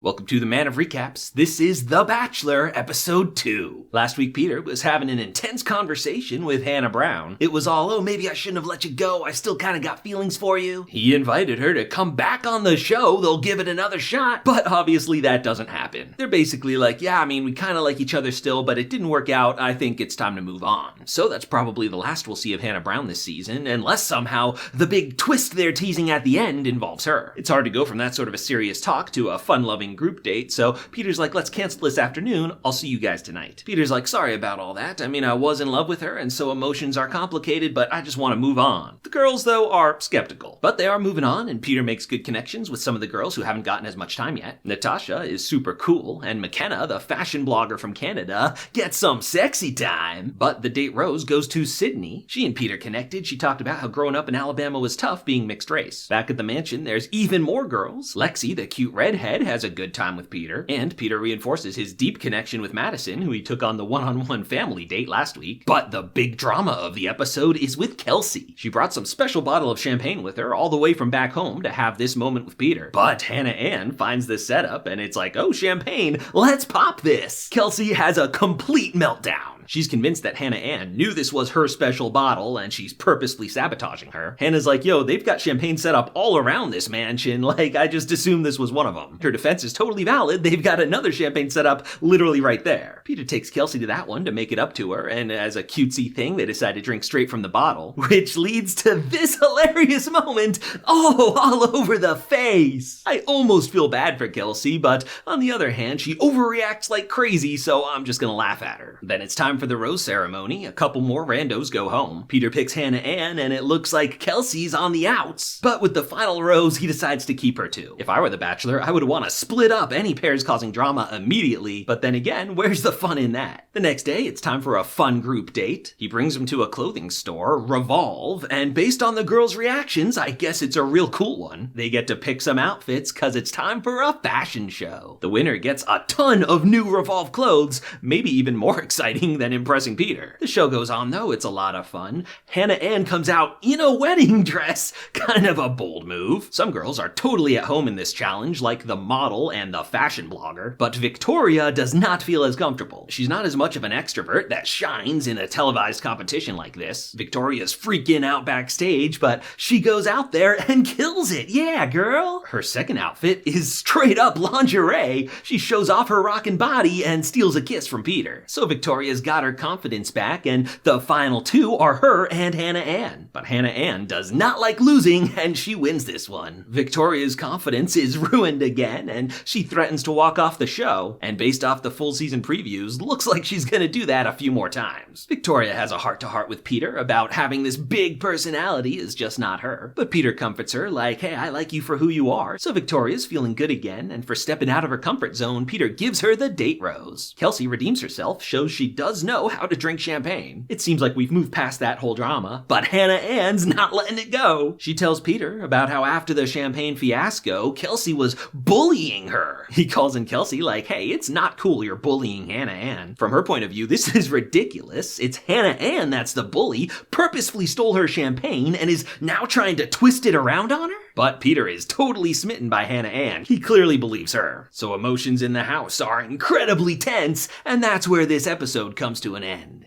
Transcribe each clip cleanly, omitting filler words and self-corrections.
Welcome to the Man of Recaps. This is The Bachelor, Episode 2. Last week, Peter was having an intense conversation with Hannah Brown. It was all, oh, maybe I shouldn't have let you go. I still kind of got feelings for you. He invited her to come back on the show. They'll give it another shot. But obviously, that doesn't happen. They're basically like, yeah, I mean, we kind of like each other still, but it didn't work out. I think it's time to move on. So that's probably the last we'll see of Hannah Brown this season, unless somehow the big twist they're teasing at the end involves her. It's hard to go from that sort of a serious talk to a fun-loving group date, so Peter's like, let's cancel this afternoon, I'll see you guys tonight. Peter's like, sorry about all that, I mean, I was in love with her, and so emotions are complicated, but I just want to move on. The girls, though, are skeptical, but they are moving on, and Peter makes good connections with some of the girls who haven't gotten as much time yet. Natasha is super cool, and McKenna, the fashion blogger from Canada, gets some sexy time. But the date rose goes to Sydney. She and Peter connected. She talked about how growing up in Alabama was tough being mixed race. Back at the mansion, there's even more girls. Lexi, the cute redhead, has a good time with Peter, and Peter reinforces his deep connection with Madison, who he took on the one-on-one family date last week. But the big drama of the episode is with Kelsey. She brought some special bottle of champagne with her all the way from back home to have this moment with Peter. But Hannah Ann finds this setup, and it's like, oh, champagne, let's pop this. Kelsey has a complete meltdown. She's convinced that Hannah Ann knew this was her special bottle and she's purposely sabotaging her. Hannah's like, yo, they've got champagne set up all around this mansion. Like, I just assumed this was one of them. Her defense is totally valid. They've got another champagne set up literally right there. Peter takes Kelsey to that one to make it up to her, and as a cutesy thing, they decide to drink straight from the bottle, which leads to this hilarious moment. Oh, all over the face. I almost feel bad for Kelsey, but on the other hand, she overreacts like crazy, so I'm just gonna laugh at her. Then it's time for the rose ceremony. A couple more randos go home. Peter picks Hannah Ann, and it looks like Kelsey's on the outs. But with the final rose, he decides to keep her too. If I were the Bachelor, I would want to split up any pairs causing drama immediately, but then again, where's the fun in that? The next day, it's time for a fun group date. He brings them to a clothing store, Revolve, and based on the girls' reactions, I guess it's a real cool one. They get to pick some outfits, cause it's time for a fashion show. The winner gets a ton of new Revolve clothes, maybe even more exciting than impressing Peter. The show goes on though, it's a lot of fun. Hannah Ann comes out in a wedding dress, kind of a bold move. Some girls are totally at home in this challenge, like the model and the fashion blogger, but Victoria does not feel as comfortable. She's not as much of an extrovert that shines in a televised competition like this. Victoria's freaking out backstage, but she goes out there and kills it. Yeah, girl! Her second outfit is straight up lingerie. She shows off her rockin' body and steals a kiss from Peter. So Victoria's got her confidence back, and the final two are her and Hannah Ann. But Hannah Ann does not like losing, and she wins this one. Victoria's confidence is ruined again, and she threatens to walk off the show. And based off the full season previews, looks like she's gonna do that a few more times. Victoria has a heart-to-heart with Peter about having this big personality is just not her. But Peter comforts her like, hey, I like you for who you are. So Victoria's feeling good again, and for stepping out of her comfort zone, Peter gives her the date rose. Kelsey redeems herself, shows she does know how to drink champagne. It seems like we've moved past that whole drama, but Hannah Ann's not letting it go. She tells Peter about how after the champagne fiasco, Kelsey was bullying her. He calls in Kelsey like, hey, it's not cool you're bullying Hannah Ann. From her point of view, this is ridiculous. It's Hannah Ann that's the bully, purposefully stole her champagne, and is now trying to twist it around on her? But Peter is totally smitten by Hannah Ann. He clearly believes her. So emotions in the house are incredibly tense, and that's where this episode comes to an end.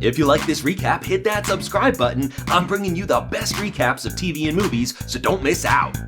If you like this recap, hit that subscribe button. I'm bringing you the best recaps of TV and movies, so don't miss out.